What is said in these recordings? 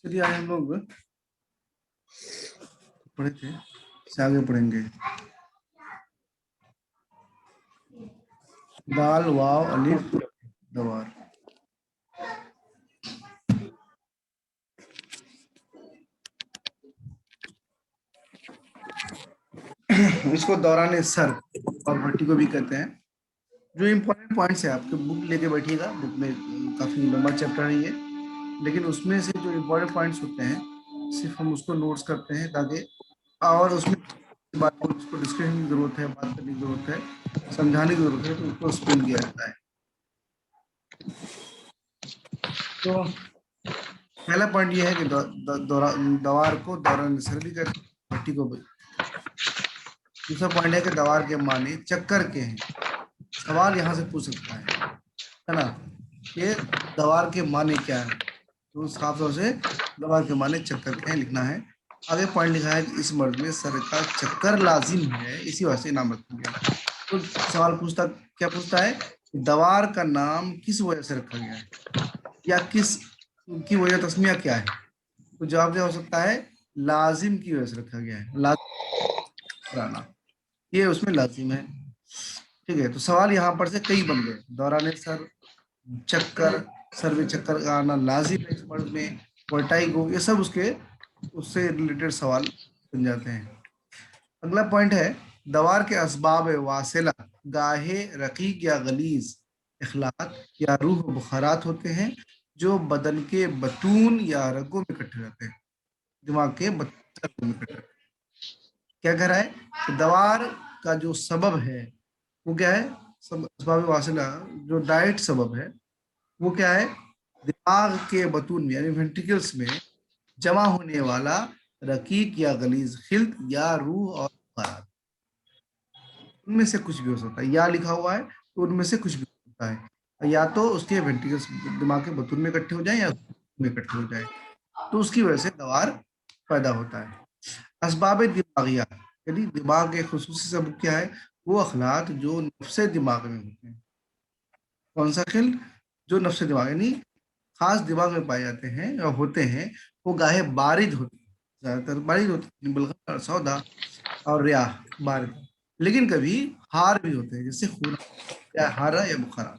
चलिए आज हम लोग पढ़े थे, इससे आगे पढ़ेंगे। दाल वाव अलिफ दवार। इसको दौरान सर और भट्टी को भी कहते हैं। जो इम्पोर्टेंट पॉइंट्स है आपके बुक लेके बैठिएगा, बुक में काफी लंबा चैप्टर है ये, लेकिन उसमें से जो इम्पोर्टेंट पॉइंट्स होते हैं सिर्फ हम उसको नोट्स करते हैं ताकि और उसमें बात को उसको डिस्कशन की जरूरत है, बात करने की जरूरत है, समझाने की जरूरत है, तो उसको एक्सप्लेन किया जाता है। तो पहला पॉइंट ये है कि दवार को दौरान सर भी कहते हैं, भट्टी को भी। दूसरा पॉइंट है कि दवार के माने चक्कर के हैं। सवाल यहाँ से पूछ सकता है ना, ये दवार के माने क्या है, तो साफ तौर से दवार के माने चक्कर के हैं लिखना है। आगे पॉइंट लिखा है कि इस मर्द में सर का चक्कर लाजिम है, इसी वजह से नाम रखा गया। तो सवाल क्या पूछता है, दवार का नाम किस वजह से रखा गया है, या किस की वजह, तस्मिया क्या है। तो जवाब क्या हो सकता है, लाजिम की वजह से रखा गया है, लाजिम, ये उसमें लाजिम है। ठीक है, तो सवाल यहाँ पर से कई बन गए। दौरान सर, चक्कर, सर में चक्कर का आना लाजिम है इस वर्ड में, वर्टाइगो, ये सब उससे रिलेटेड सवाल बन जाते हैं। अगला पॉइंट है, दवार के असबाब वासिला गाहे रकीक या गलीज इखलात या रूह बुखारात होते हैं जो बदन के बतून या रगों में इकट्ठे रहते हैं, दिमाग के बतून में इकट्ठे। क्या कह रहा है कि दवार का जो सबब है वो क्या है, असबाब वासिला, जो डायरेक्ट सबब है वो क्या है, दिमाग के बतून में यानी वेंट्रिकल्स में जमा होने वाला रकीक या गलीज खिल्त या रूह और बुखारात, उनमें से कुछ भी हो सकता है। या लिखा हुआ है तो उनमें से कुछ भी हो सकता है, या तो उसके वेंट्रिकल्स दिमाग के बतून में इकट्ठे हो जाए या में इकट्ठे हो जाए, तो उसकी वजह से दवार पैदा होता है। असबाब दिमागिया यानी दिमाग के खुसूसी सबब क्या है, वो अखलात जो नफ्से दिमाग में होते हैं। कौन सा खिल, जो नफ्से दिमाग यानी खास दिमाग में पाए जाते हैं या होते हैं, वो गाहे बारिद होते हैं, ज्यादातर बारिद होते हैं, बल्कि सौदा और रियाह बारिद, लेकिन कभी हार भी होते हैं, जैसे खून या हारा या बुखारा,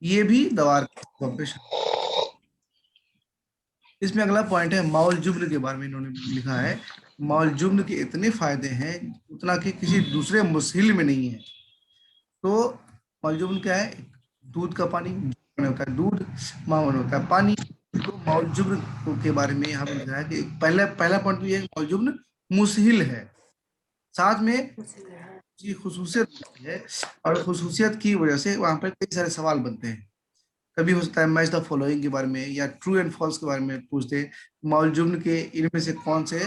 ये भी दवार के सबब पे शामिल। इसमें अगला पॉइंट है माउल जुब्न के बारे में इन्होंने लिखा है। माउल जुब्न के इतने फायदे हैं उतना कि किसी दूसरे मुस्हिल में नहीं है। तो माउल जुब्न क्या है, दूध का पानी होता है, दूध मावन होता है पानी। तो माउल जुब्न के बारे में यहाँ पे लिखा है कि पहला पॉइंट तो ये है, माउल जुब्न मुस्हिल है, साथ में की खुसूसियत है, और खुसूसियत की वजह से वहां पर कई सारे सवाल बनते हैं। कभी हो सकता है मैच द फॉलोइंग के बारे में या ट्रू एंड फॉल्स के बारे में पूछते, मौजूद के इनमें से कौन से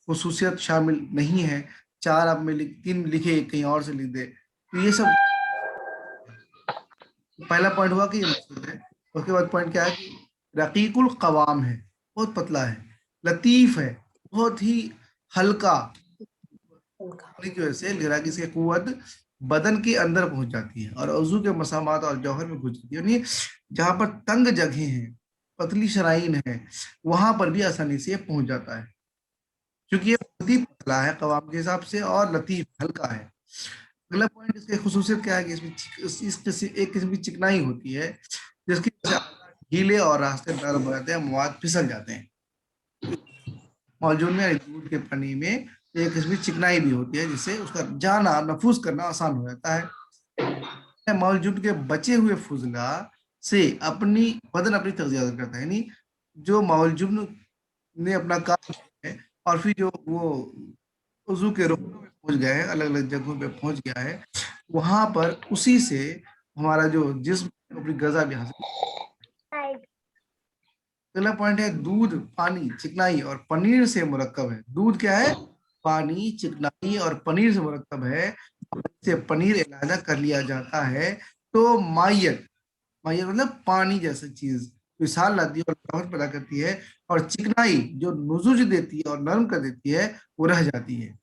खुसूसियत शामिल नहीं है, चार आप में तीन लिखे कहीं और से लिख दे, तो ये सब पहला पॉइंट हुआ कि ये मकसूद है। उसके बाद पॉइंट क्या है कि रकीकुल कवाम है, बहुत पतला है, लतीफ है, बहुत ही हल्का होने की वजह से लिराकी से कुव्वत बदन के अंदर पहुंच जाती है और अजू के मसामात और जौहर में घुस जाती है, यानी जहां पर तंग जगह हैं, पतली शराइन है, वहां पर भी आसानी से पहुंच जाता है, क्योंकि ये बहुत ही पतला है कवाम के हिसाब से और लतीफ हल्का है। अगला पॉइंट, इसकी खुसूसियत क्या है कि इसमें एक किस्म की चिकनाई होती है जिसकी वजह से गीले और रास्ते नरम हो जाते हैं, मवाद फिसल जाते हैं। मौजूद में दूध के पानी में एक किस्म की चिकनाई भी होती है जिससे उसका जाना नफूस करना आसान हो जाता है। मौजूद के बचे हुए फुजला से बदन अपनी तगजिया करता है, यानी जो मौजूद ने अपना काम किया है और फिर जो वो उजू के रुकनों में पहुंच गया है, अलग अलग जगहों पे पहुंच गया है, वहां पर उसी से हमारा जो जिस्म अपनी गजा भी हासिल। अगला पॉइंट है दूध, पानी, चिकनाई और पनीर से मुरक्कब है। दूध क्या है, पानी, चिकनाई और पनीर से मुरक्कब है, से पनीर इलाजा कर लिया जाता है। तो मायत, मायत मतलब पानी जैसी चीज विशाल लाती है और लहर पैदा करती है, और चिकनाई जो नुजुज देती है और नरम कर देती है वो रह जाती है।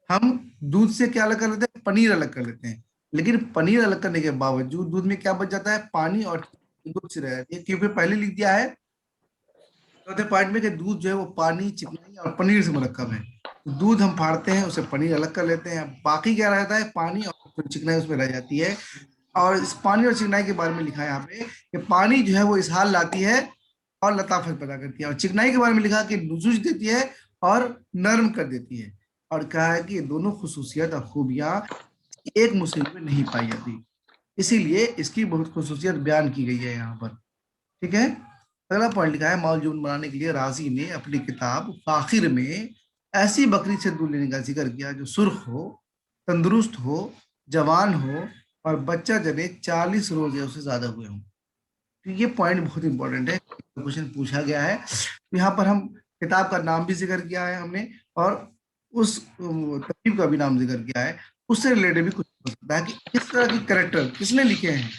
हम दूध से क्या अलग कर लेते हैं, पनीर अलग कर लेते हैं, लेकिन पनीर अलग करने के बावजूद दूध में क्या बच जाता है, पानी और दूध से रह जाती है, क्योंकि पहले लिख दिया है चौथे पॉइंट में कि दूध जो है वो पानी, चिकनाई और पनीर से मुरक्कब है। दूध हम फाड़ते हैं, उसे पनीर अलग कर लेते हैं, बाकी क्या रहता है, पानी और चिकनाई उसमें रह जाती है। और इस पानी और चिकनाई के बारे में लिखा है यहाँ पे कि पानी जो है वो इसहाल लाती है और लताफत पैदा करती है, और चिकनाई के बारे में लिखा कि नुजूज देती है और नरम कर देती है। और कहा है कि ये दोनों खुसूसियत और खूबियां एक मुस्लिम में नहीं पाई जाती, इसीलिए इसकी बहुत खुसूसियत बयान की गई है यहाँ पर। ठीक है। अगला पॉइंट लिखा है, मौजूद बनाने के लिए राजी ने अपनी किताब फाखिर में ऐसी बकरी से दूध लेने का जिक्र किया जो सुर्ख हो, तंदुरुस्त हो, जवान हो और बच्चा जने 40 रोज या उससे ज्यादा हुए हों। तो ये पॉइंट बहुत इंपॉर्टेंट है, क्वेश्चन पूछा गया है। यहाँ पर हम किताब का नाम भी जिक्र किया है हमने, और उस तबीब का भी नाम जिक्र किया है। उससे रिलेटेड भी कुछ हो सकता है कि इस तरह के करेक्टर किसने लिखे हैं,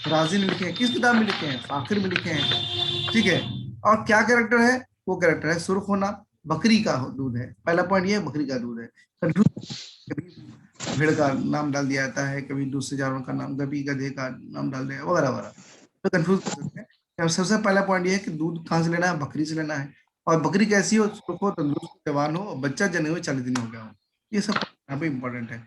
राजी ने लिखे हैं, किस किताब में लिखे हैं, फाखिर में लिखे हैं। ठीक है। और क्या कैरेक्टर है, वो कैरेक्टर है सुर्ख होना, बकरी का दूध है। पहला पॉइंट ये बकरी का दूध है। कंफ्यूज, भेड़ का नाम डाल दिया जाता है, कभी दूसरे जानवर का नाम, कभी गधे का नाम डाल दिया वगैरह वगैरह, तो कंफ्यूज कर सकते हैं। अब सबसे पहला पॉइंट ये है कि दूध कहाँ से लेना है, बकरी से लेना है, और बकरी कैसी हो, सुर्ख हो, तंदुरुस्त, जवान हो, बच्चा जने हुए 40 दिन हो गया हो। ये सब यहाँ पे इंपॉर्टेंट है।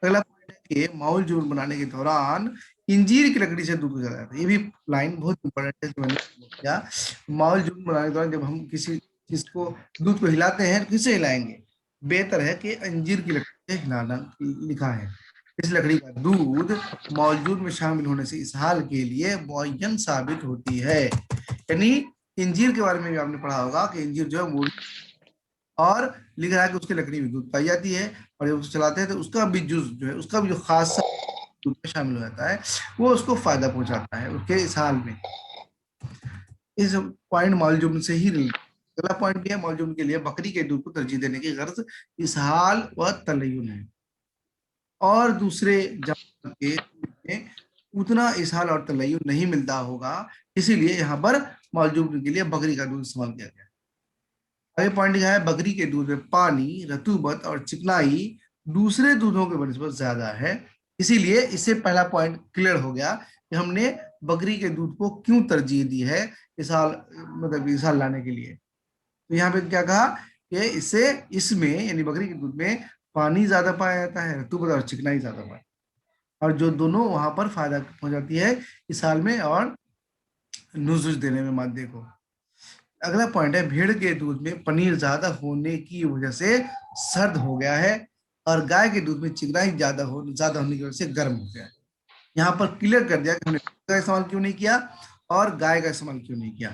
अगला पॉइंट है कि माउल जून बनाने के दौरान इंजीर की लकड़ी से दूध गुजारा जाता है। ये भी लाइन बहुत इंपॉर्टेंट है, जो मैंने किया। माउल जून बनाने के दौरान जब हम किसी चीज को, दूध को हिलाते हैं, किससे हिलाएंगे, बेहतर है कि अंजीर की लकड़ी से हिलाना लिखा है। इस लकड़ी का दूध मौजूद में शामिल होने से इसहाल के लिए मुअय्यन साबित होती है। यानी इंजीर के बारे में भी आपने पढ़ा होगा कि इंजीर जो है वो, और लिख रहा है कि उसकी लकड़ी में दूध पाई जाती है, और जब उसको चलाते हैं तो उसका भी जूस जो है, उसका भी जो खास दूध में शामिल हो जाता है, वो उसको फायदा पहुंचाता है उसके इसहाल में। इस पॉइंट मौजूद से ही रिलेटेड। अगला पॉइंट भी है, मौजूद के लिए बकरी के दूध को तरजीह देने की गर्ज इसहाल व तलय्युन है, और दूसरे जानवर के दूध में उतना इसहाल और तलय्युन नहीं मिलता होगा, इसीलिए यहाँ पर मौजूद के लिए बकरी का दूध इस्तेमाल किया गया है। आगे पॉइंट लिखा है, बकरी के दूध में पानी, रतूबत और चिकनाई दूसरे दूधों के बनिस्बत ज्यादा है, इसीलिए इससे पहला पॉइंट क्लियर हो गया कि हमने बकरी के दूध को क्यों तरजीह दी है इसहाल, मतलब इसहाल लाने के लिए। तो यहाँ पे क्या कहा कि इससे, इसमें यानी बकरी के दूध में पानी ज्यादा पाया जाता है, रतूबत और चिकनाई ज्यादा पाया, और जो दोनों वहां पर फायदा पहुंचाती है इसहाल में और नुज़ुज देने में मादे को। अगला पॉइंट है, भेड़ के दूध में पनीर ज्यादा होने की वजह से सर्द हो गया है, और गाय के दूध में चिकनाई ज्यादा होने की वजह से गर्म हो गया है। यहाँ पर क्लियर कर दिया कि हमने का इस्तेमाल क्यों नहीं किया और गाय का इस्तेमाल क्यों नहीं किया।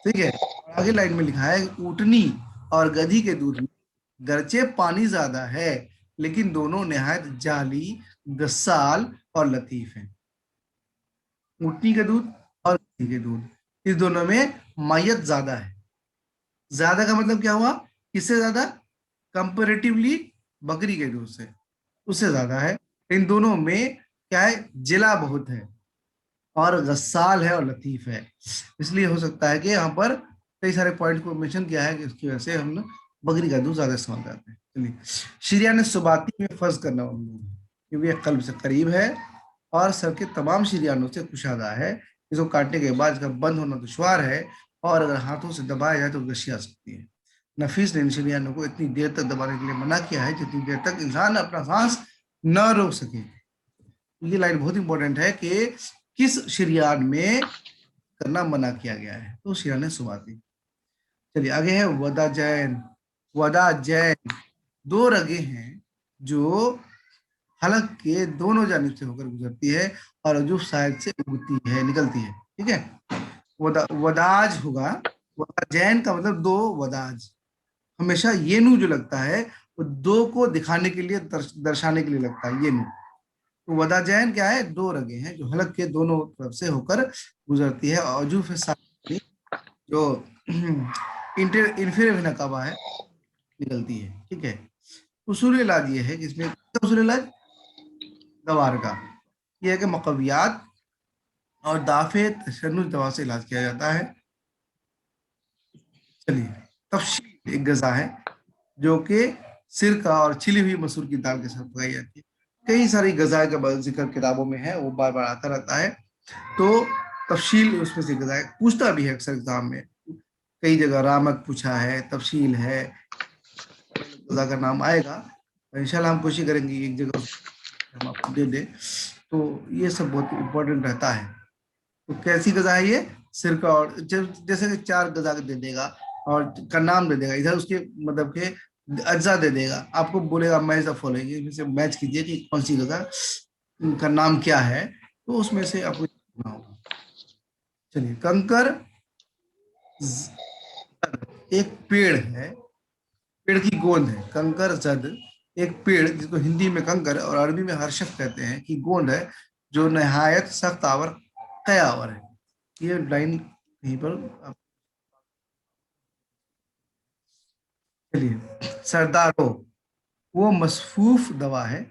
ठीक है। आगे लाइन में लिखा है, ऊँटनी और गधी के दूध में गरचे पानी ज्यादा है, लेकिन दोनों निहायत जाली, गसाल और लतीफ हैं। ऊँटनी का दूध और गधी के दूध, इस दोनों में मायत ज्यादा है। ज्यादा का मतलब क्या हुआ, किससे ज्यादा, कंपेरेटिवली बकरी के दूध से, उससे ज्यादा है। इन दोनों में क्या है, जिला बहुत है, और गसाल है और लतीफ है। इसलिए हो सकता है कि यहाँ पर कई सारे पॉइंट को मेंशन किया है कि इसकी वजह से हम बकरी का दूध ज्यादा इस्तेमाल करते हैं। चलिए, शरियान सुबाती में फर्ज करना ममनू है, क्योंकि यह कल्ब से करीब है और सर के तमाम शरियानों से कुशादा है। इसको काटने के बाद इसका बंद होना दुश्वार है, और अगर हाथों से दबाया जाए तो गशी आ सकती है। नफीस ने इन शरियानों को इतनी देर तक दबाने के लिए मना किया है जितनी देर तक इंसान अपना सांस न रोक सके। ये लाइन बहुत इंपॉर्टेंट है कि किस शरियान में करना मना किया गया है, तो शरियान सुबाती। चलिए आगे है वदा जैन। वदा जैन दो रगे हैं जो हलक के दोनों जानिब से होकर गुजरती है और अजूब साइड से उगती है, निकलती है। ठीक है। वदाज होगा, वदाजैन का मतलब दो, वदाज हमेशा ये नू जो लगता है वो दो को दिखाने के लिए, दर्शाने के लिए लगता है, ये नू। तो वदाजैन क्या है, दो रगे हैं जो हलक के दोनों तरफ से होकर गुजरती है, और अजूब जो इंफीरियर नकाबा है, निकलती है। ठीक है। उसूल इलाज ये है कि इसमें उसूल इलाज दवार का ये है कि मकवियात और दाफे तशन्नुज दवा से इलाज किया जाता है। चलिए, तफसील एक गजा है जो कि सिरका और छिली हुई मसूर की दाल के साथ पकाई जाती है। कई सारी गजा का जिक्र किताबों में है, वो बार बार आता रहता है, तो तफसील उसमें से गजा है, पूछता भी है अक्सर एग्जाम में کئی جگہ رامک پوچھا ہے, تفصیل ہے, غذا کا نام آئے گا. انشاءاللہ ہم کوشش کریں گے ایک جگہ ہم آپ کو دے دیں. تو یہ سب بہت امپورٹنٹ رہتا ہے. تو کیسی غذا ہے یہ؟ سرکہ, اور جیسے کہ 4 غذا دے دے گا اور کا نام دے دے گا, ادھر اس کے مطلب کہ اجزاء دے دے گا, آپ کو بولے گا میچ دا فالوئنگ, سے میچ کیجئے کہ کون سی غذا کا نام کیا ہے, تو اس میں سے آپ کو ہوگا. چلیے, کنکر ایک پیڑ ہے, پیڑ کی گوند ہے. کنکر زد ایک پیڑ جس کو ہندی میں کنکر اور عربی میں ہرشک کہتے ہیں کی گوند ہے جو نہایت سخت آور قیا آور ہے. یہ لائن کہیں پر چلیے. سردارو وہ مصفوف دوا ہے,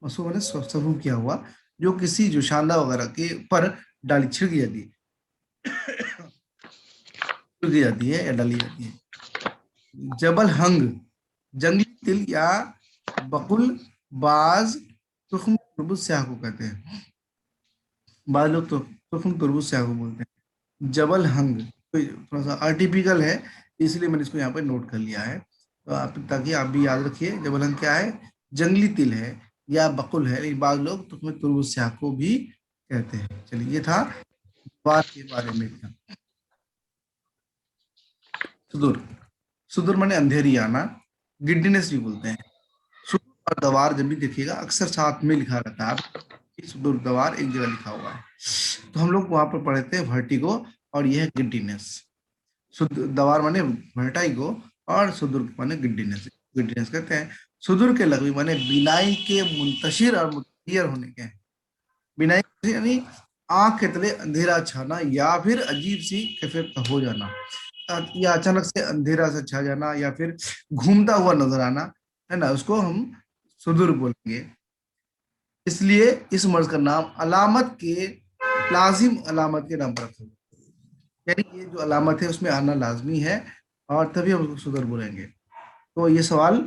مصفوف نے صفو کیا ہوا, جو کسی جوشاندہ وغیرہ کے پر ڈالی چھڑکی جاتی ہے, چھڑکی جاتی ہے یا ڈالی جاتی ہے. جبل ہنگ جنگلی تل یا بقل, باز تخم تربوز سیاہ کو کہتے ہیں, بعض لوگ تو تخم تربوز سیاہ کو بولتے ہیں. جبل ہنگ تھوڑا سا آرٹیفیکل ہے, اس لیے میں نے اس کو یہاں پہ نوٹ کر لیا ہے, تو آپ تاکہ آپ بھی یاد رکھیے. جبل ہنگ کیا ہے؟ جنگلی تل ہے یا بقل ہے, لیکن بعض لوگ تخم تربوز سیاہ کو بھی کہتے ہیں. چلیے, یہ تھا بات کے بارے میں. سدور, سدور مانے اندھیری آنا, گڈنس بھی بولتے ہیں. سدور اور دوار جب بھی دیکھیے گا اکثر ساتھ میں لکھا رہتا ہے, سدور دوار ایک جگہ لکھا ہوا ہے. تو ہم لوگ وہاں پر پڑھتے ہیں ورٹیگو, اور یہ ہے گڈینس. دوار مانے ورٹائیگو اور سدور مانے گڈینس, گڈینس کہتے ہیں. سدور کے لغوی مانے بینائی کے منتشر اور متغیر ہونے کے ہیں. بینائی یعنی آنکھ کے تلے اندھیرا چھانا یا پھر عجیب سی کیفیت کا ہو جانا, یا اچانک سے اندھیرا سے چھا جانا, یا پھر گھومتا ہوا نظر آنا, ہے نا, اس کو ہم سدور بولیں گے. اس لیے اس مرض کا نام علامت کے لازم علامت کے نام پر رکھا گیا, یعنی یہ جو علامت ہے اس میں آنا لازمی ہے, اور تبھی ہم اس کو سدور بولیں گے. تو یہ سوال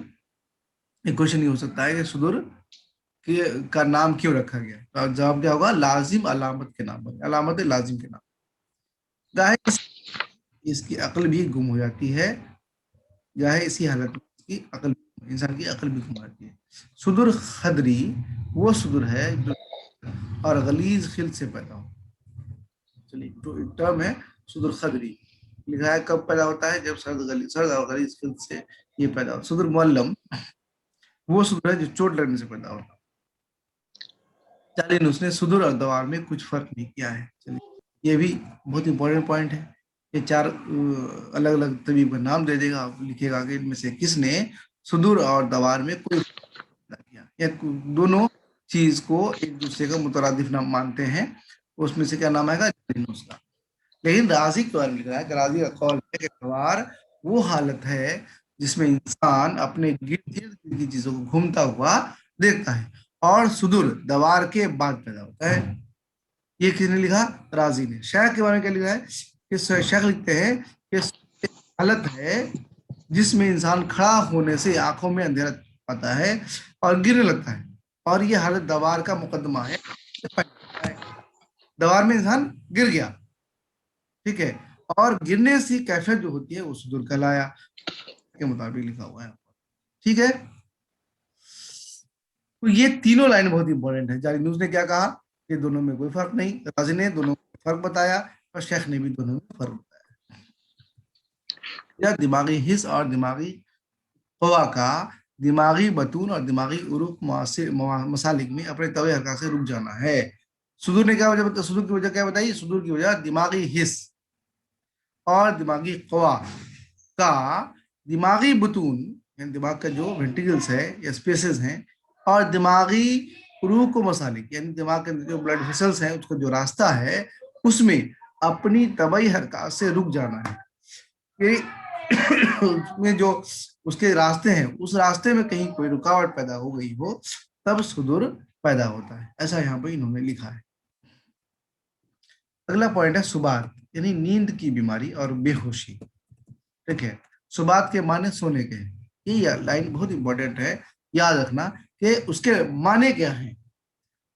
ایک کوشچن نہیں ہو سکتا ہے کہ سدور کا نام کیوں رکھا گیا, تو جواب کیا ہوگا؟ لازم علامت کے نام پر, علامت لازم کے نام. گاہے اس کی عقل بھی گم ہو جاتی ہے, گاہے اسی حالت میں اس کی عقل, انسان کی عقل بھی گم ہو جاتی ہے. سدور خدری وہ سدور ہے جو اور غلیظ خل سے پیدا ہو. چلیے, تو ٹرم ہے سدور خدری, لکھا ہے کب پیدا ہوتا ہے؟ جب سرد اور غلیظ خل سے یہ پیدا ہو. سدور معلم وہ سدور ہے جو چوٹ لگنے سے پیدا ہوتا. چلیے, اس نے سدور اور دوار میں کچھ فرق نہیں کیا ہے. چلیے, یہ بھی بہت امپورٹنٹ پوائنٹ ہے. یہ 4 الگ الگ طبیب کا نام دے دے گا, آپ لکھے گا کہ ان میں سے کس نے سدور اور دوار میں کوئی فرق کیا, یا دونوں چیز کو ایک دوسرے کا مترادف نام مانتے ہیں. اس میں سے کیا نام آئے گا؟ اس کا. لیکن رازی کے بارے میں لکھ رہا ہے کہ رازی کا قول ہے کہ دوار وہ حالت ہے جس میں انسان اپنے گرد گرد کی چیزوں کو گھومتا ہوا دیکھتا ہے, اور سدور دوار کے بعد پیدا ہوتا ہے. یہ کس نے لکھا؟ رازی نے. شیخ کے بارے میں کیا لکھا ہے کہ شیخ لکھتے ہیں کہ حالت ہے جس میں انسان کھڑا ہونے سے آنکھوں میں اندھیرا پاتا ہے اور گرنے لگتا ہے, اور یہ حالت دوار کا مقدمہ ہے. دوار میں انسان گر گیا, ٹھیک ہے, اور گرنے سے کیفیت جو ہوتی ہے وہ سدور کہلایا کے مطابق لکھا ہوا ہے. ٹھیک ہے, تو یہ تینوں لائن بہت امپورٹنٹ ہے. جاری نیوز نے کیا کہا کہ دونوں میں کوئی فرق نہیں, رازی نے دونوں میں فرق بتایا, اور شیخ نے بھی دونوں میں فرق بتایا. یا دماغی حص اور دماغی قوا کا دماغی بطون اور دماغی عروق مسالک میں اپنے طوع حرکات سے رک جانا ہے. سدور نے کیا وجہ بتائی؟ سدور کی وجہ کیا بتائی؟ سدور کی وجہ دماغی حص اور دماغی قوا کا دماغی بطون, یعنی دماغ کا جو وینٹیکلز ہے یا سپیسز ہیں, اور دماغی عروق و مسالک یعنی دماغ کے جو بلڈ ویسلز ہیں اس کا جو راستہ ہے اس میں اپنی طبعی حرکات سے رک جانا ہے. اس میں جو اس کے راستے ہیں اس راستے میں کہیں کوئی رکاوٹ پیدا ہو گئی ہو تب سدور پیدا ہوتا ہے, ایسا یہاں پہ انہوں نے لکھا ہے. اگلا پوائنٹ ہے سبات, یعنی نیند کی بیماری اور بے ہوشی. ٹھیک ہے, سبات کے معنی سونے کے ہیں. یہ لائن بہت امپورٹنٹ ہے, یاد رکھنا کہ اس کے معنی کیا ہیں.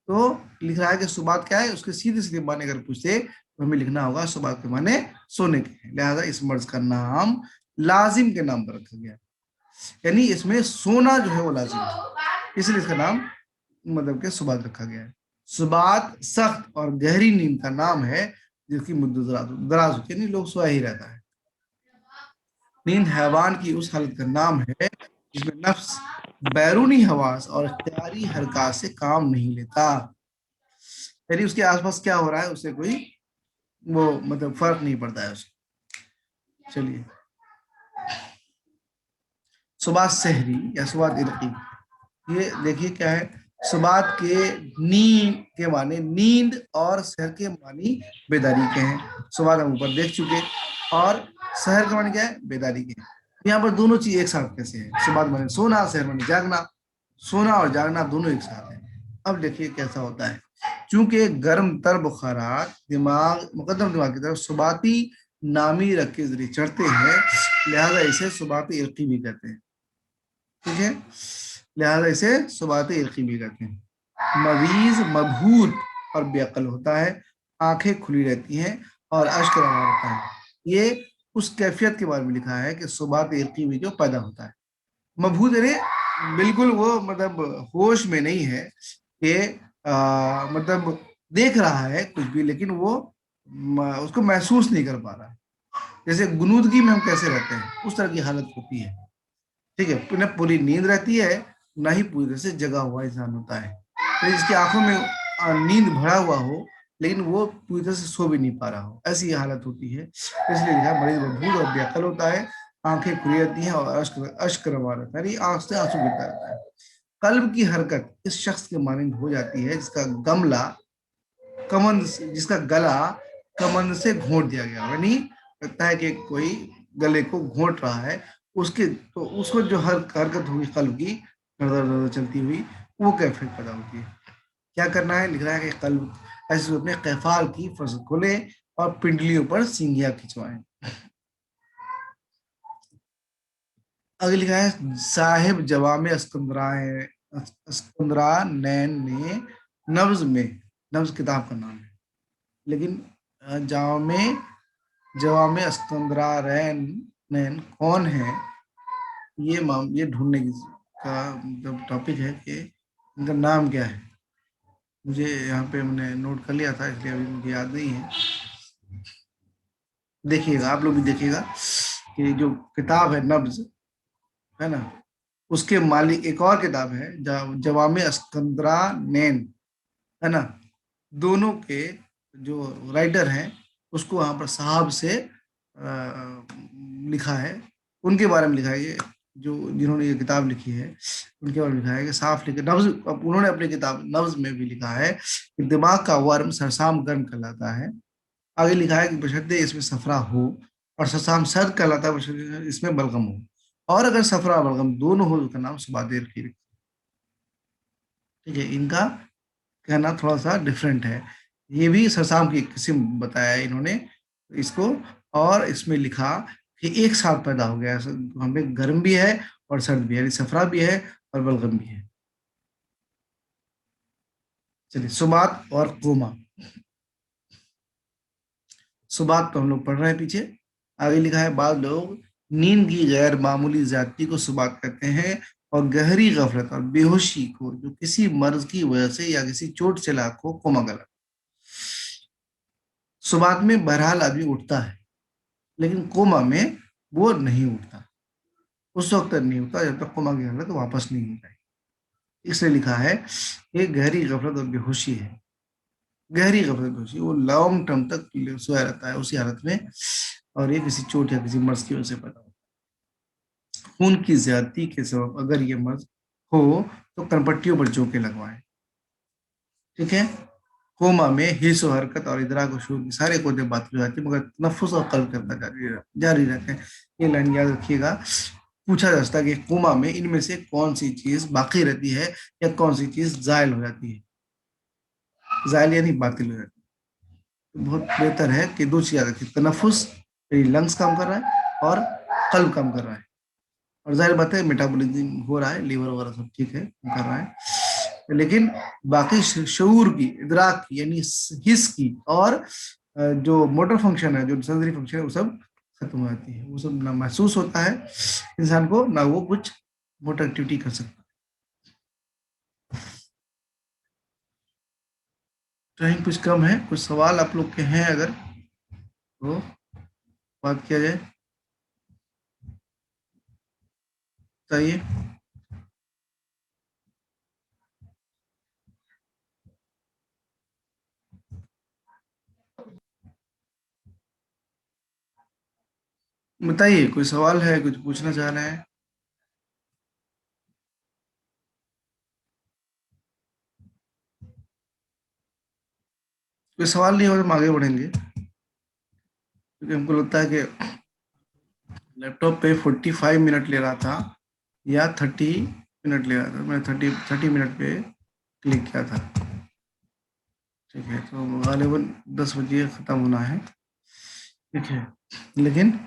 تو لکھ رہا ہے کہ سبات کیا ہے, اس کے سیدھے سیدھے معنی اگر پوچھتے तो हमें लिखना होगा सुबात के माने सोने के हैं, लिहाजा इस मर्ज का नाम लाजिम के नाम पर रखा गया, यानी इसमें सोना जो है वो लाजिम है, इसलिए इसका नाम मतलब के सुबात रखा गया है। सुबात सख्त और गहरी नींद का नाम है जिसकी मुद्दत दराज होती है, यानी लोग सोया ही रहता है। नींद हैवान की उस हालत का नाम है जिसमें नफ्स बैरूनी हवास और इख्तियारी हरकत से काम नहीं लेता, यानी उसके आसपास क्या हो रहा है उससे कोई वो मतलब फर्क नहीं पड़ता है उसको। चलिए, सुबात सहरी या सुबात इल्की, ये देखिए क्या है। सुबात के नींद के माने नींद और सहर के मानी बेदारी के हैं, सुबात हम ऊपर देख चुके, और सहर का माने क्या है, बेदारी के। यहाँ पर दोनों चीज एक साथ कैसे है, सुबात माने सोना, सहर माने जागना, सोना और जागना दोनों एक साथ है। अब देखिए कैसा होता है, चूंकि गर्म तर बुखारात दिमाग मुकद्दम दिमाग की तरफ सुबाती नामी रख के जरिए चढ़ते हैं, लिहाजा इसे सुबाती इल्की भी कहते हैं, ठीक है, लिहाजा इसे सुबात इल्की भी कहते हैं। मरीज मबहूत और बेअक्ल होता है, आंखें खुली रहती हैं और अश्क रवा होता है, ये उस कैफियत के बारे में लिखा है कि सुबात इल्की भी जो पैदा होता है। मबहूत यानी बिल्कुल वो मतलब होश में नहीं है कि मतलब देख रहा है कुछ भी, लेकिन वो उसको महसूस नहीं कर पा रहा है, जैसे गुनूदगी में हम कैसे रहते हैं उस तरह की हालत होती है, ठीक है, न पूरी नींद रहती है ना ही पूरी तरह से जगा हुआ इंसान होता है, तो जिसकी आंखों में नींद भरा हुआ हो लेकिन वो पूरी तरह से सो भी नहीं पा रहा हो, ऐसी हालत होती है। इसलिए लिखा मरीज मबहूत और बेअक्ल होता है, आंखें खुली रहती हैं और अश्क रवा रहता है, आंख से आंसू गिरता रहता है। कल्ब की हरकत इस शख्स के मानंद हो जाती है जिसका गमला कमंद जिसका गला कमंद से घोंट दिया गया, यानी लगता है कि कोई गले को घोंट रहा है, उसके तो उसको जो हरकत होगी कल्ब की चलती हुई, वो कैफियत पैदा होती है। क्या करना है, लिख रहा है कि कल्ब ऐसे अपने कैफाल की फर्ज खोले और पिंडलियों पर सिंगिया खिंचवाएं। आगे लिखा है साहिब जवामे अस्कंदरा नैन ने नब्ज में, नब्ज किताब का नाम है, लेकिन जामे जवामे अस्कंदरा नैन कौन है, ये ढूंढने का मतलब टॉपिक है कि इनका नाम क्या है। मुझे यहाँ पे मैंने नोट कर लिया था इसलिए अभी मुझे याद नहीं है, देखिएगा आप लोग भी देखिएगा कि जो किताब है नब्ज है ना, उसके मालिक एक और किताब है जवामे अस्कंदरा नैन, है ना, दोनों के जो राइटर हैं उसको वहां पर साहब से लिखा है, उनके बारे में लिखा है, ये जो जिन्होंने ये किताब लिखी है उनके बारे में लिखा है कि साफ लिखे नब्ज, उन्होंने अपनी किताब नब्ज में भी लिखा है कि दिमाग का वर्म सरसाम गर्म कहलाता है। आगे लिखा है कि बशर्ते इसमें सफरा हो, और सरसाम सर्द कहलाता है बशर्ते इसमें बलगम हो, और अगर सफरा बलगम दोनों हो उसका नाम सुबादेर की, ठीक है, इनका कहना थोड़ा सा डिफरेंट है, ये भी सरसाम की किस्म बताया है इन्होंने इसको, और इसमें लिखा कि एक साथ पैदा हो गया, हमें गर्म भी है और सर्द भी है, यानी सफरा भी है और बलगम भी है। चलिए, सुबात और कोमा, सुबात तो हम लोग पढ़ रहे हैं पीछे, आगे लिखा है बाद लोग नींद की गैर मामूली ज्यादती को सुबात कहते हैं, और गहरी गफलत और बेहोशी को जो किसी मर्ज की वजह से या किसी चोट से लाख को कोमा कहलाता है। सुबात में बहरहाल आदमी उठता है, लेकिन कोमा में वो नहीं उठता, उस वक्त नहीं उठता जब तक कोमा की हालत वापस नहीं होता है, इसलिए लिखा है कि गहरी गफलत और बेहोशी है, गहरी गफलत बेहोशी, वो लॉन्ग टर्म तक सोया रहता है उसी हालत में, और ये किसी चोट या किसी मर्ज की वजह से पैदा होता है। खून की ज्यादती के सबब अगर ये मर्ज हो तो कनपट्टियों पर जोके लगवाएं, ठीक है। कोमा में हिस्स और हरकत और इदराक और शऊर की सारे कोदे बातिल हो जाती है, मगर तनफ्फुस और कल्ब करना जारी रहते हैं। ये लाइन याद रखिएगा, पूछा जा सकता है कि कोमा में इनमें से कौन सी चीज बाकी रहती है या कौन सी चीज जायल हो जाती है, जायल यानी बातिल हो जाती है। तो बहुत बेहतर है कि दो चीज याद रखिए, तनफ्फुस यानी लंग्स काम कर रहा है और कल्ब काम कर रहा है, और जाहिर बात है मेटाबॉलिज्म हो रहा है, लीवर वगैरह सब ठीक है कर रहा है, लेकिन बाकी शऊर की, इदराक की यानी हिस्स की और जो मोटर फंक्शन है, जो सेंसरी फंक्शन है, वो सब खत्म हो जाती है, वो सब ना महसूस होता है इंसान को, ना वो कुछ मोटर एक्टिविटी कर सकता है। टाइम कुछ कम है, कुछ सवाल आप लोग के हैं अगर तो बात किया जाए, बताइए। बताइए, कोई सवाल है, कुछ पूछना चाह रहे हैं? कोई सवाल नहीं हो तो हम आगे बढ़ेंगे, क्योंकि हमको लगता है कि लैपटॉप पे 45 मिनट ले रहा था या 30 मिनट ले रहा था, मैं 30 मिनट पे क्लिक किया था। ठीक है, तो गालिबन 10 बजे ख़त्म होना है। ठीक है, लेकिन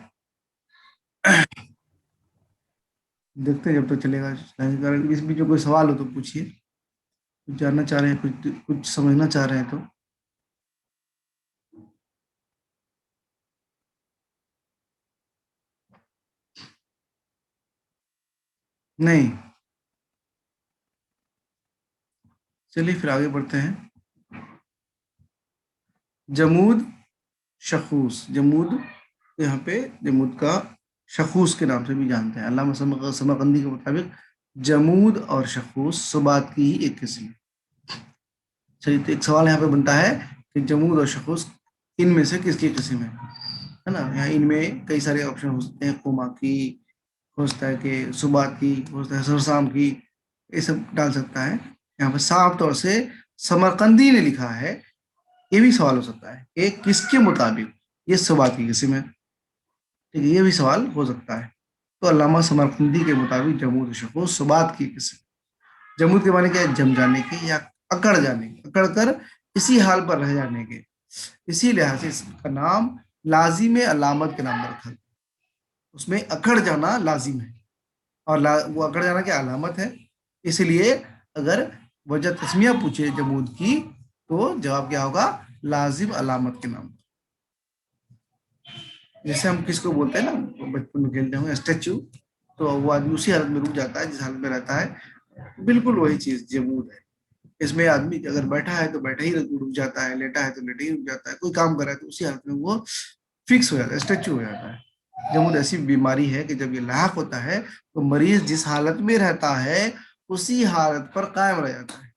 देखते हैं जब तक चलेगा। अगर इस बीच में कोई सवाल हो तो पूछिए, कुछ जानना चाह रहे हैं, कुछ कुछ समझना चाह रहे हैं तो। नहीं, चलिए फिर आगे बढ़ते हैं। जमूद शखूस, जमूद यहाँ पे जमूद का शखूस के नाम से भी जानते हैं। अल्लामा समरकंदी के मुताबिक जमूद और शखूस सुबात की ही एक किस्म है। चलिए, तो एक सवाल यहाँ पे बनता है कि जमूद और शखूस इनमें से किसकी किस्म है ना? यहाँ इनमें कई सारे ऑप्शन हो सकते हैं, कोमा की, हो सकता है कि सुबात की, हो सकता है सरसाम की, ये सब डाल सकता है। यहाँ पे साफ तौर से समरकंदी ने लिखा है, ये भी सवाल हो सकता है कि किसके मुताबिक ये सुबात की किस्म है। ठीक है, ये भी सवाल हो सकता है। तो अल्लामा समरकंदी के मुताबिक जमूद शखूस सुबात की किस्म। जमूद के माने क्या है? जम जाने के या अकड़ जाने के, अकड़ कर इसी हाल पर रह जाने के। इसी लिहाज से इसका नाम लाजिम अलामत के नाम पर रखा गया। उसमें अकड़ जाना लाजिम है, और वो अकड़ जाना क्या अलामत है। इसलिए अगर वजह तस्मिया पूछे जमूद की, तो जवाब क्या होगा? लाजिम अलामत के नाम। जैसे हम किसको बोलते हैं ना, बचपन में खेलते होंगे स्टैचू, तो वो आदमी उसी हालत में रुक जाता है जिस हालत में रहता है, बिल्कुल वही चीज जमूद है। इसमें आदमी अगर बैठा है तो बैठा ही रुक जाता है, लेटा है तो लेटा ही रुक जाता है, कोई काम कर रहा है तो उसी हालत में वो फिक्स हो जाता है, स्टैचू हो जाता है। जमूद ऐसी बीमारी है कि जब ये लाक होता है तो मरीज जिस हालत में रहता है उसी हालत पर कायम रह जाता है।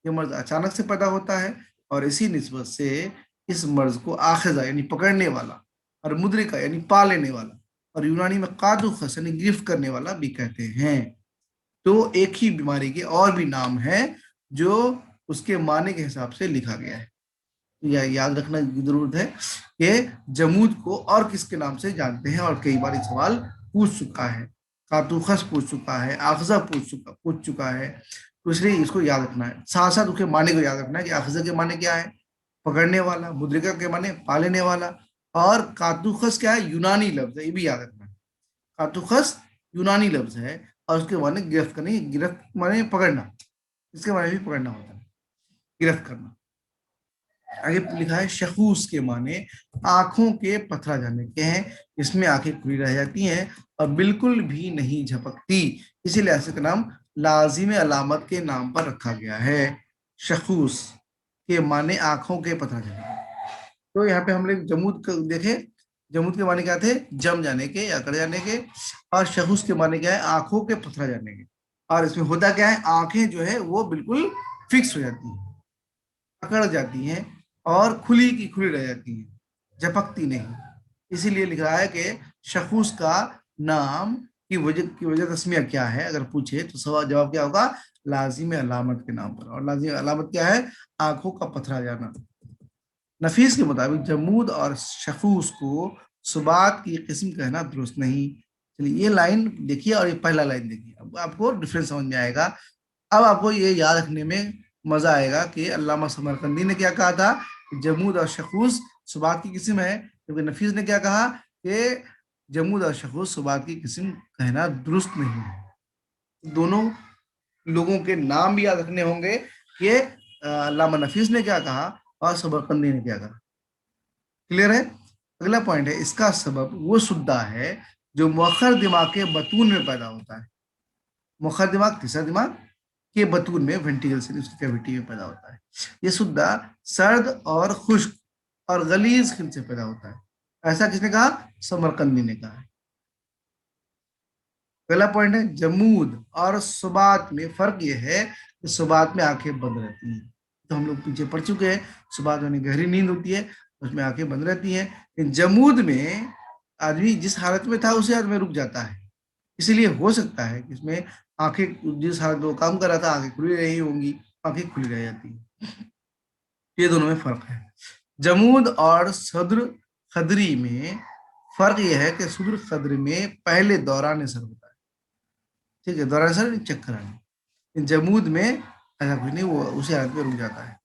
ये मर्ज अचानक से पैदा होता है, और इसी निस्बत से इस मर्ज को आखिजा यानी पकड़ने वाला, और मुद्रिका यानी पा लेने वाला, और यूनानी में कादुखस यानी गिरफ्त करने वाला भी कहते हैं। तो एक ही बीमारी के और भी नाम है जो उसके माने के हिसाब से लिखा गया है। या याद रखना की जरूरत है कि जमूद को और किसके नाम से जानते हैं, और कई बार सवाल पूछ चुका है। कातूखस पूछ चुका है, आखजा पूछ चुका है। तो इसलिए इसको याद रखना है, साथ साथ उसके माने को याद रखना है कि आखजा के माने क्या है? पकड़ने वाला। मुद्रिका के माने पालेने वाला। और कातूखस क्या है? यूनानी लफ्ज है, ये भी याद रखना है। कातूखस यूनानी लफ्ज है, और उसके माने गिरफ्त करनी, गिरफ्त माने पकड़ना, इसके माने भी पकड़ना होता है, गिरफ्त करना। आगे लिखा है शखूस के माने आंखों के पथरा जाने के हैं, इसमें आंखें खुली रह जाती हैं और बिल्कुल भी नहीं झपकती, इसीलिए ऐसे का नाम लाजिम अलामत के नाम पर रखा गया है। शखूस के माने आंखों के पथरा जाने। तो यहाँ पे हम लोग जमूद को देखे, जमूद के माने क्या थे? जम जाने के या अकड़ जाने के। और शखूस के माने क्या है? आंखों के पथरा जाने के। और इसमें होता क्या है? आंखें जो है वो बिल्कुल फिक्स हो जाती हैं, अकड़ जाती हैं, और खुली की खुली रह जाती हैं, झपकती नहीं। इसीलिए लिख रहा है कि शखूस का नाम की वजह तस्मिया क्या है, अगर पूछे तो सवाल जवाब क्या होगा? लाजिम अलामत के नाम पर। और लाजिम अलामत क्या है? आंखों का पथरा जाना। नफीस के मुताबिक जमूद और शखूस को सुबात की किस्म कहना दुरुस्त नहीं। चलिए, ये लाइन देखिए और ये पहला लाइन देखिए, अब आपको डिफरेंस समझ में आएगा। अब आपको ये याद रखने में मजा आएगा कि अल्लामा समरकंदी ने क्या कहा था? जमूद और शखूस सुबात की किस्म है, जबकि नफीस ने क्या कहा कि जमूद और शखूस सुबात की किस्म कहना दुरुस्त नहीं है। दोनों लोगों के नाम भी याद रखने होंगे कि अल्लामा नफीस ने क्या कहा और समरकंदी ने क्या कहा। क्लियर है। अगला पॉइंट है, इसका सबब वो सुद्दा है जो मुअख्खर दिमाग के बतून में पैदा होता है। मुअख्खर दिमाग, तीसरा दिमाग के बतून में, वेंटिकल से उसकी कैविटी में पैदा होता है। ये सुद्दा सर्द और खुश्क और गलीज खून से पैदा होता है। ऐसा किसने कहा? समरकंदी ने कहा है। पहला पॉइंट है, जमूद और सुबात में फर्क यह है कि सुबात में आंखें बंद रहती हैं, तो हम लोग पीछे पढ़ चुके हैं। सुबात में गहरी नींद होती है, उसमें आंखें बंद रहती हैं। लेकिन जमूद में आदमी जिस हालत में था उसी हालत में रुक जाता है, इसीलिए हो सकता है कि इसमें आंखें, जिस हालत में वो काम कर रहा था आंखें खुली रही होंगी, आंखें खुली रह जाती हैं। ये दोनों में फर्क है। जमूद और सद्र खदरी में फर्क यह है कि सद्र खदरी में पहले दौरान असर होता है, ठीक है, दौरान असर चक्कर आने। जमूद में ऐसा कुछ नहीं, वो उसी हालत में रुक जाता है।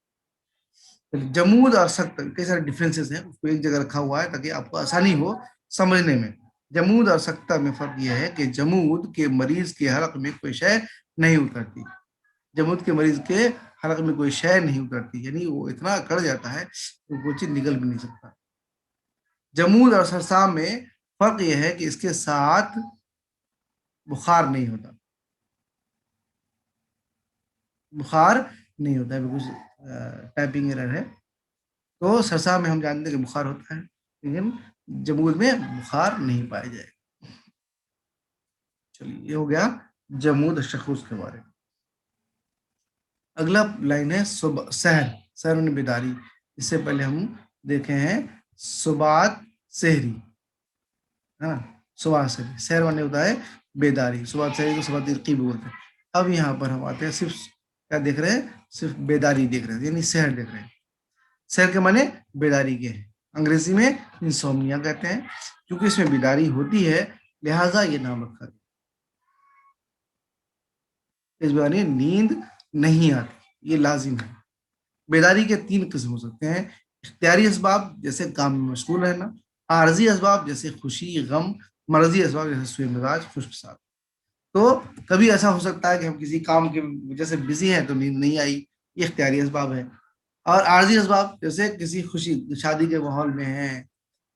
जमूद और सख्त कई सारे डिफरेंसेस हैं, उसको एक जगह रखा हुआ है ताकि आपको आसानी हो समझने में। जमूद और सख्ता में फर्क यह है कि जमूद के मरीज के हलक में कोई शय नहीं उतरती, जमूद के मरीज के हलक में कोई शय नहीं उतरती, यानी वो इतना अकड़ जाता है कि वो चीज निकल भी नहीं सकता। जमूद और सरसाम में फर्क यह है कि इसके साथ बुखार नहीं होता, बुखार नहीं होता है, बिल्कुल टाइपिंग एरर है। तो सरसा में हम जानते हैं कि बुखार होता है, लेकिन जमूद में बुखार नहीं पाया जाएगा। चलिए, ये हो गया जमूद शखूस के बारे में। अगला लाइन है सहर, सहर में बेदारी। इससे पहले हम देखे हैं सुबात सहरी, है ना, सुबह सहरी। सहर माने होता है बेदारी, सुबात सहरी को सुबात इरकी भी बोलते हैं। अब यहाँ पर हम आते हैं, सिर्फ क्या देख रहे हैं? सिर्फ बेदारी देख रहे हैं, यानी सहर देख रहे हैं। सहर के माने बेदारी के हैं, अंग्रेजी में इंसोम्निया कहते हैं। क्योंकि इसमें बेदारी होती है लिहाजा ये नाम रखा गया। इस बारे नींद नहीं आती, ये लाजिम है। बेदारी के 3 किस्म हो सकते हैं, इख्तियारी असबाब जैसे काम में मशगूल रहना, आर्जी असबाब जैसे खुशी गम, मर्जी असबाब जैसे सुई मिजाज खुश्क साथ। तो कभी ऐसा हो सकता है कि हम किसी काम की वजह से बिजी हैं तो नींद नहीं आई, ये इख्तियारी असबाब है। और आर्जी असबाब जैसे किसी खुशी, शादी के माहौल में है,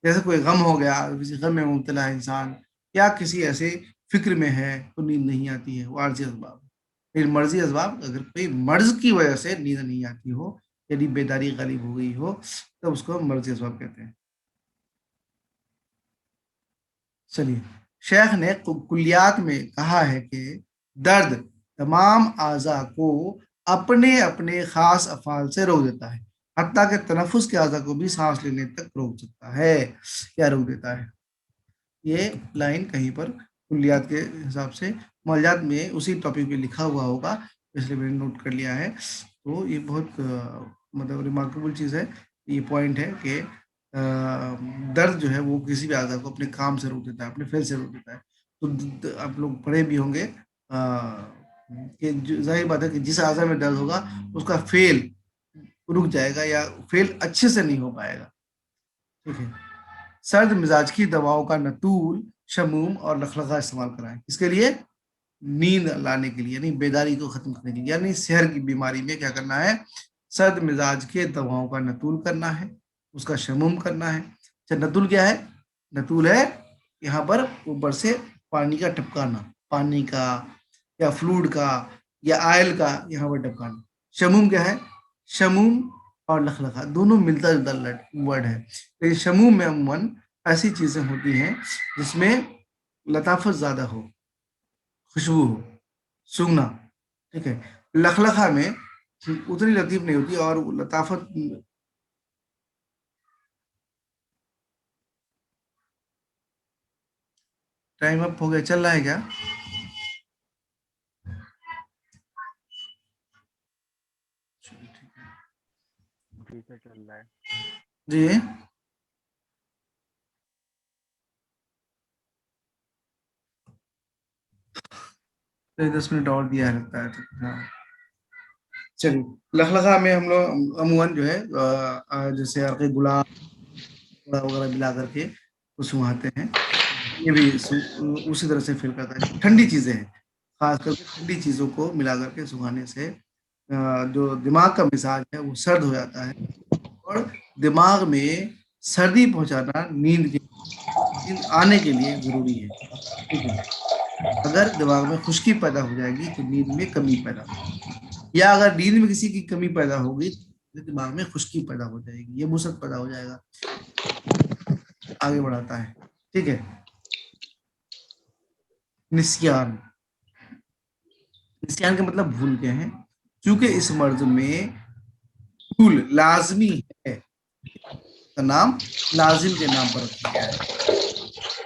जैसे कोई गम हो गया, किसी गम में मुब्तला है इंसान, या किसी ऐसे फिक्र में है तो नींद नहीं आती है, वो आर्जी असबाब है। फिर मर्जी असबाब, अगर कोई मर्ज की वजह से नींद नहीं आती हो, यदि बेदारी गालिब हो गई हो, तो उसको मर्जी असबाब कहते हैं। चलिए, शेख ने कुलियात में कहा है कि दर्द तमाम आज़ा को अपने अपने खास अफ़ाल से रोक देता है, हत्ता के तनफुस के आज़ा को भी सांस लेने तक रोक सकता है या रोक देता है। ये लाइन कहीं पर कुलियात के हिसाब से मौलजात में उसी टॉपिक पे लिखा हुआ होगा, इसलिए मैंने नोट कर लिया है। तो ये बहुत मतलब रिमार्केबल चीज़ है। ये पॉइंट है कि दर्द जो है वो किसी भी आज़ा को अपने काम से रोक देता है, अपने फेल से रोक देता है। तो आप लोग पढ़े भी होंगे कि जाहिर बात है कि जिस आज़ा में दर्द होगा उसका फेल रुक जाएगा या फेल अच्छे से नहीं हो पाएगा, ठीक है। सर्द मिजाज की दवाओं का नतूल, शमूम और लखलखा इस्तेमाल कराएं, इसके लिए नींद लाने के लिए, यानी बेदारी को खत्म करने के लिए, यानी शहर की बीमारी में क्या करना है? सर्द मिजाज के दवाओं का नतूल करना है, उसका शमूम करना है। अच्छा, नतूल क्या है? नतूल है यहाँ पर ऊपर से पानी का टपकाना, पानी का या फ्लूइड का या आयल का यहाँ पर टपकाना। शमूम क्या है? शमूम और लखलखा दोनों मिलता जुलता वर्ड है, लेकिन शमूम में अमूमन ऐसी चीजें होती हैं जिसमें लताफत ज्यादा हो, खुशबू हो, सूंघना, ठीक है। लखलखा में उतनी लतीफ नहीं होती और लताफत। टाइम अप हो गया, चल रहा है क्या? ठीक है, चल रहा है जी, 10 मिनट और दिया है लगता है तो, हाँ। चलिए, लखलखा में हम लोग अमूमन जो है जैसे अर्क गुलाब वगैरह मिला करके वो सुंघाते हैं। ये भी उसी तरह से फील करता है। ठंडी चीजें हैं, खास करके ठंडी चीजों को मिला करके सुखाने से जो दिमाग का मिजाज है वो सर्द हो जाता है और दिमाग में सर्दी पहुंचाना नींद आने के लिए जरूरी है, ठीक है। अगर दिमाग में खुश्की पैदा हो जाएगी तो नींद में कमी पैदा होगी, या अगर नींद में किसी की कमी पैदा होगी तो दिमाग में खुश्की पैदा हो जाएगी, ये मुसत पैदा हो जाएगा। आगे बढ़ाता है, ठीक है। निस्यान, निस्यान का मतलब भूल गए हैं। क्योंकि इस मर्ज में भूल लाजमी है, का नाम लाजिम के नाम पर रखा गया है।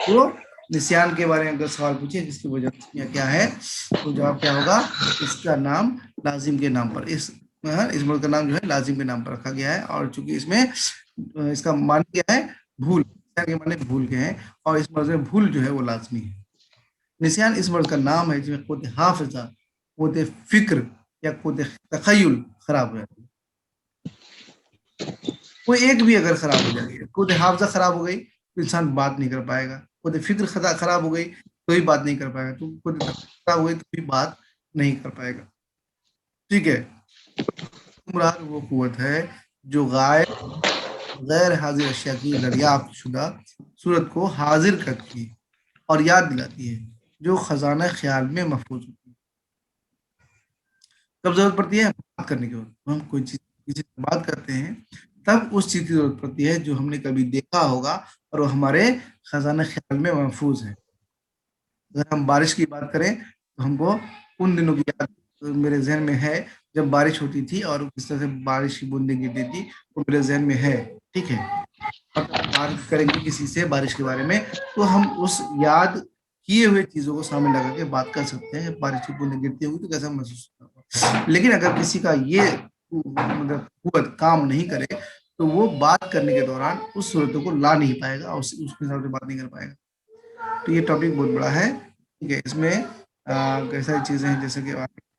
तो निस्यान के बारे में अगर सवाल पूछे इसकी वजह क्या है, तो जवाब क्या होगा, इसका नाम लाजिम के नाम पर, इस मर्ज का नाम जो है लाजिम के नाम पर रखा गया है। और चूंकि इसमें इसका मान क्या है, भूल, के माने भूल के हैं, और इस मर्ज में भूल जो है वो लाजमी है। निस्यान इस मर्ज का नाम है जिसमें खुद हाफिजा, खुद फिक्र या खुद तखयुल खराब हो जाती है। कोई एक भी अगर खराब हो जाएगी, खुद हाफिजा खराब हो गई तो इंसान बात नहीं कर पाएगा, खुद फिक्र खराब हो गई तो भी बात नहीं कर पाएगा, तो खुद खराब हो गई तो भी बात नहीं कर पाएगा, ठीक है। मुराद वो कुव्वत है जो गैर हाजिर अशिया की दरियाफ्त शुदा सूरत को हाजिर करती है और याद दिलाती है, जो खजाना ख्याल में महफूज होती है। कब जरूरत पड़ती है, बात करने की वक्त, हम कोई चीज किसी से बात करते हैं तब उस चीज की जरूरत पड़ती है जो हमने कभी देखा होगा और वो हमारे खजाना ख्याल में महफूज है। अगर हम बारिश की बात करें तो हमको उन दिनों की याद मेरे जहन में है जब बारिश होती थी और किस तरह से बारिश की बूंदें गिरती थी, वो मेरे जहन में है, ठीक है। और बात करेंगे किसी से बारिश के बारे में तो हम उस याद किए हुए चीजों को सामने लगा के बात कर सकते हैं, बारिश की बूंदें गिरती होगी तो कैसा महसूस होगा। लेकिन अगर किसी का ये मतलब कुव्वत काम नहीं करे तो वो बात करने के दौरान उस सूरतों को ला नहीं पाएगा और उसके हिसाब से बात नहीं कर पाएगा। तो ये टॉपिक बहुत बड़ा है, ठीक है। इसमें कई सारी चीजें हैं, जैसे कि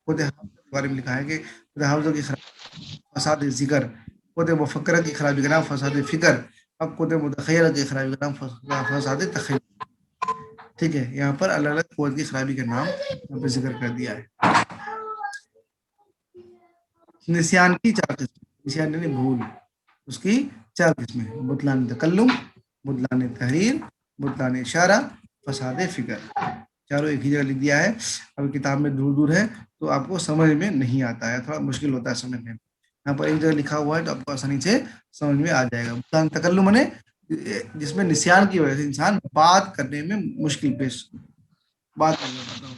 खुद के बारे में लिखा है कि खुद हाफिज़ों की फसाद जिक्र, खुद मुफक्कर की खराबी का नाम फसाद फिक्र, अब खुद मुतखय्यल की खराबी का नाम फसाद तखय्युल, ठीक है। यहाँ पर अलग अलग कुव्वत की खराबी का नाम यहाँ पे जिक्र कर दिया है। निस्यान की 4 किस्में, निस्यान यानी भूल, उसकी 4 किस्में हैं, बुतलान तकल्लुम, बुतलान तहरीर, बुतलान इशारा, फसाद फिक्र। चारों एक ही जगह लिख दिया है। अब किताब में दूर दूर है तो आपको समझ में नहीं आता है, थोड़ा मुश्किल होता है समझने में। यहाँ पर एक जगह लिखा हुआ है तो आपको आसानी से समझ में आ जाएगा। बुतलान तकल्लुम ने जिसमें निस्यान की वजह से इंसान बात करने में मुश्किल पेश, बात नहीं कर पाता हो,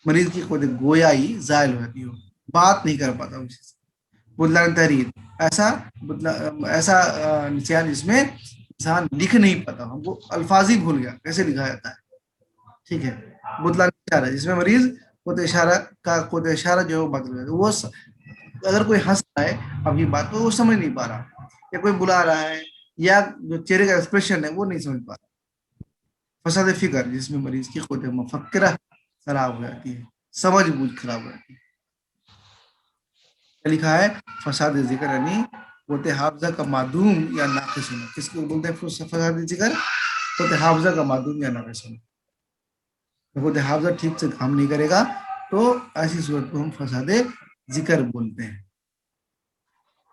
मरीज की खुद गोयाई जायल हो जाती हो, बात नहीं कर पाता उसी से। बुतलान तहरीर, ऐसा निशान जिसमें इंसान लिख नहीं पाता, हमको अल्फाज ही भूल गया कैसे लिखा जाता है, ठीक है। बुतलान इशारा, जिसमें मरीज खुद इशारा जो है वो बदल गया, वो अगर कोई हंस रहा है आपकी बात को वो समझ नहीं पा रहा, या कोई बुला रहा है या जो चेहरे का एक्सप्रेशन है वो नहीं समझ पा रहा। फसाद फिक्र, जिसमें मरीज की खुद मुफक्किरा खराब हो जाती है, समझ बूझ खराब हो जाती है। लिखा है फसाद जिक्र यानी होते हाफजा का मादूम या नाकिस होना। किसको बोलते हैं फसाद जिक्र, होते हाफजा का मादूम या नाकिस होना। होते हाफजा ठीक से काम नहीं करेगा तो ऐसी सूरत को हम फसाद जिक्र बोलते हैं।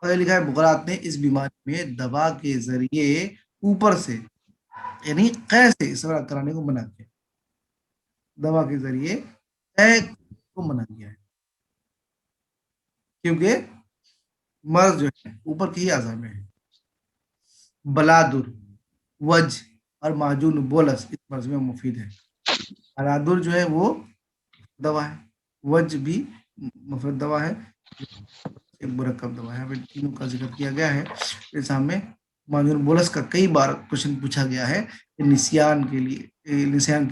और लिखा है बुगरात ने इस बीमारी में दवा के जरिए ऊपर से यानी कैसे इसरा कराने को मना किया, दवा के जरिए को मना किया है, क्योंकि मर्ज जो है ऊपर के ही आज़ा में है। बलादुर, वज और माजून बोलस इस मर्ज में मुफीद है। बलादुर जो है वो दवा है, वज भी मुफीद दवा है, एक मुरक्कब दवा है। तीनों का जिक्र किया गया है एग्जाम में। माजून बोलस का कई बार क्वेश्चन पूछा गया है कि निस्यान के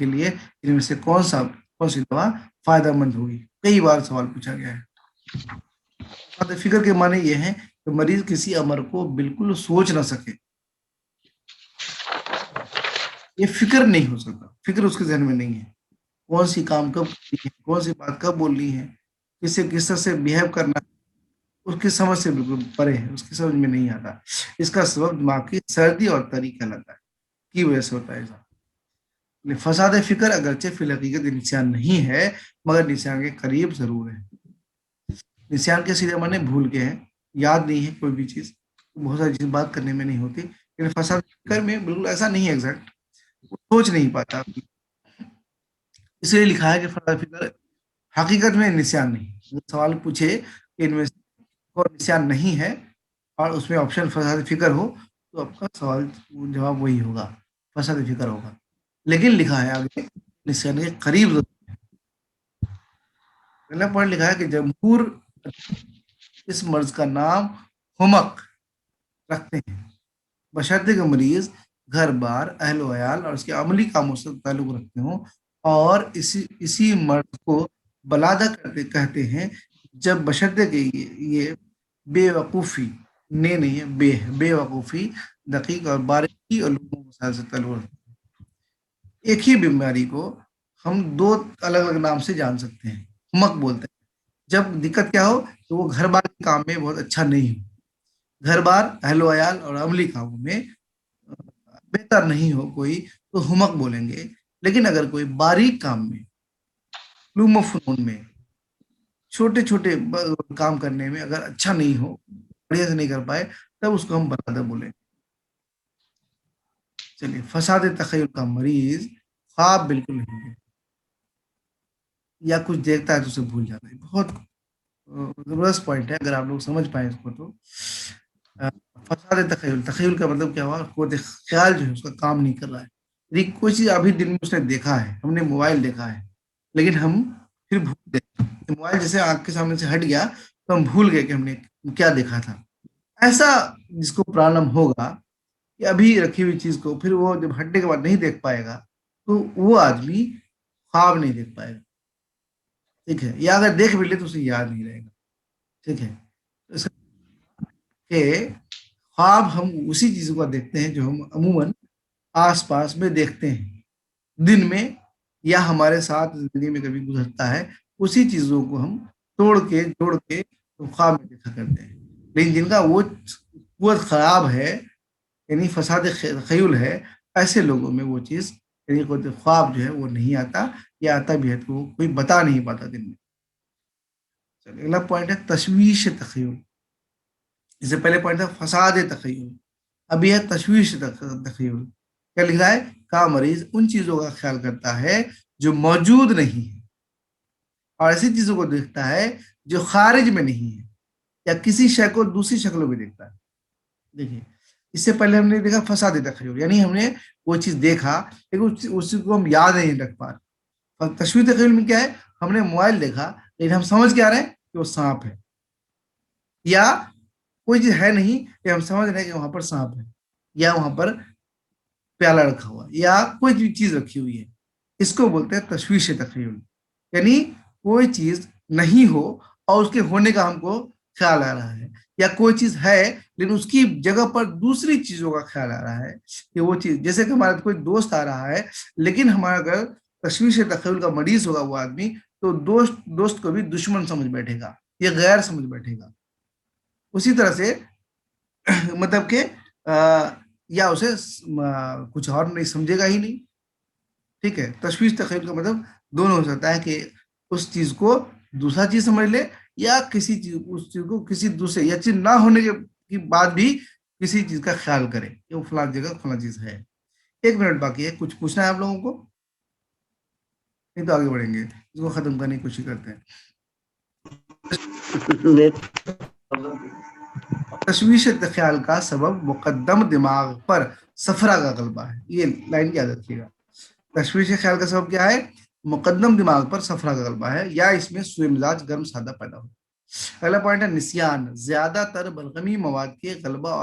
लिए इनमें से कौन सी दवा फायदेमंद होगी, कई बार सवाल पूछा गया है। फिक्र के माने ये है कि मरीज किसी अमर को बिल्कुल सोच ना सके, ये फिक्र नहीं हो सकता, फिक्र उसके जहन में नहीं है, कौन सी काम कब करनी है, कौन सी बात कब बोलनी है, किससे किस तरह से बिहेव करना है, उसकी समझ से बिल्कुल परे है, उसकी समझ में नहीं आता। इसका सबब दिमाग की सर्दी और तरीका लगता है की वजह से होता है ऐसा। फसाद फिक्र अगरचे फिल हकीकत निशान नहीं है मगर निशान के करीब जरूर है। निशान के सीधे माने भूल के हैं, याद नहीं है कोई भी चीज, बहुत सारी चीज बात करने में नहीं होती, لیکن فساد فکر میں بالکل ایسا نہیں ہے ایگزیکٹ، وہ سوچ نہیں پاتا، اس لیے لکھا ہے کہ فساد فکر حقیقت میں نسیان نہیں. اگر سوال پوچھے کہ ان میں سے کوئی نسیان نہیں ہے اور اس میں آپشن فساد فکر ہو تو آپ کا سوال جواب وہی ہوگا، فساد فکر ہوگا. لیکن لکھا ہے آگے نسیان کے قریب ضرور. پہلا پوائنٹ لکھا ہے کہ جمہور اس مرض کا نام حمق رکھتے ہیں بشرطے کہ مریض گھر بار اہل و عیال اور اس کے عملی کاموں سے تعلق رکھتے ہوں، اور اسی مرض کو بلادہ کرتے کہتے ہیں جب بشرطے کہ یہ بے وقوفی نے نہیں ہے، بے وقوفی دقیق اور باریکی علوم مسائل سے تعلق رکھتے ہیں. ایک ہی بیماری کو ہم دو الگ الگ نام سے جان سکتے ہیں. حمق بولتے ہیں جب دقت کیا ہو تو وہ گھر بار کے کام میں بہت اچھا نہیں ہو، گھر بار اہل و عیال اور عملی کاموں میں بہتر نہیں ہو کوئی، تو حمق بولیں گے. لیکن اگر کوئی باریک کام میں، علوم و فنون میں، چھوٹے چھوٹے کام کرنے میں اگر اچھا نہیں ہو، بڑھیا سے نہیں کر پائے، تب اس کو ہم بلادہ بولیں. چلیے، فساد تخیل کا مریض خواب بالکل نہیں ہے، یا کچھ دیکھتا ہے تو اسے بھول جاتا ہے. بہت زبردست پوائنٹ ہے، اگر آپ لوگ سمجھ پائیں اس کو تو. فساد تخیل کا مطلب کیا ہوا؟ قوت خیال جو ہے اس کا کام نہیں کر رہا ہے. یعنی کوئی چیز ابھی دن میں اس نے دیکھا ہے، ہم نے موبائل دیکھا ہے، لیکن ہم پھر بھول گئے. موبائل جیسے آنکھ کے سامنے سے ہٹ گیا تو ہم بھول گئے کہ ہم نے کیا دیکھا تھا. ایسا جس کو پرابلم ہوگا کہ ابھی رکھی ہوئی چیز کو پھر وہ جب ہٹنے کے بعد نہیں دیکھ پائے گا، تو وہ آدمی خواب نہیں دیکھ پائے گا. ٹھیک ہے، یا اگر دیکھ بھی لے تو اسے یاد نہیں رہے گا. ٹھیک ہے، اس کہ خواب ہم اسی چیزوں کا دیکھتے ہیں جو ہم عموماً آس پاس میں دیکھتے ہیں دن میں، یا ہمارے ساتھ زندگی میں کبھی گزرتا ہے، اسی چیزوں کو ہم توڑ کے جوڑ کے خواب میں دیکھا کرتے ہیں. لیکن جن کا وہ قوت خراب ہے، یعنی فساد خیول ہے، ایسے لوگوں میں وہ چیز یعنی قوت خواب جو ہے وہ نہیں آتا، یا آتا بھی ہے تو وہ کوئی بتا نہیں پاتا دن میں. چلیے، اگلا پوائنٹ ہے تشویش تخیل. اس سے پہلے پوائنٹ تھا فساد تخیل، اب یہ ہے تشویش تخیل. کیا لکھا ہے؟ کا مریض ان چیزوں کا خیال کرتا ہے جو موجود نہیں ہے، اور ایسی چیزوں کو دیکھتا ہے جو خارج میں نہیں ہے، یا کسی شے کو دوسری شکلوں میں دیکھتا ہے. دیکھیے، اس سے پہلے ہم نے دیکھا فساد تخیل، یعنی ہم نے وہ چیز دیکھا لیکن اس کو ہم یاد نہیں رکھ پا رہے. تشویش تخیل میں کیا ہے؟ ہم نے موبائل دیکھا لیکن ہم سمجھ کے آ رہے ہیں کہ وہ سانپ ہے، یا کوئی چیز ہے نہیں کہ ہم سمجھ رہے ہیں کہ وہاں پر سانپ ہے، یا وہاں پر پیالہ رکھا ہوا، یا کوئی بھی چیز رکھی ہوئی ہے. اس کو بولتے ہیں تشویش تخیل. یعنی کوئی چیز نہیں ہو اور اس کے ہونے کا ہم کو خیال آ رہا ہے، یا کوئی چیز ہے لیکن اس کی جگہ پر دوسری چیزوں کا خیال آ رہا ہے کہ وہ چیز، جیسے کہ ہمارا کوئی دوست آ رہا ہے، لیکن ہمارا اگر تشویش تخیل کا مریض ہوگا وہ آدمی، تو دوست کو بھی دشمن سمجھ بیٹھے گا یا غیر سمجھ بیٹھے گا. اسی طرح سے مطلب کہ یا اسے کچھ اور نہیں سمجھے گا ہی نہیں. ٹھیک ہے، تشویش تخیل کا مطلب دونوں ہو سکتا ہے کہ اس چیز کو دوسرا چیز سمجھ لے، یا کسی چیز اس چیز کو کسی دوسرے یا چیز نہ ہونے کے بعد بھی کسی چیز کا خیال کرے کہ وہ فلاں جگہ فلاں چیز ہے. 1 منٹ باقی ہے، کچھ پوچھنا ہے آپ لوگوں کو؟ نہیں تو آگے بڑھیں گے، اس کو ختم کرنے کی کوشش کرتے ہیں. تشویش خیال کا سبب مقدم دماغ پر صفرا کا غلبہ ہے. یہ لائن یاد رکھیے گا. تشویش خیال کا سبب کیا ہے؟ مقدم دماغ پر صفرا کا غلبہ ہے، یا اس میں سوء مزاج گرم سادہ پیدا ہو. اگلا پوائنٹ ہے نسیان، زیادہ تر بلغمی مواد کے غلبہ اور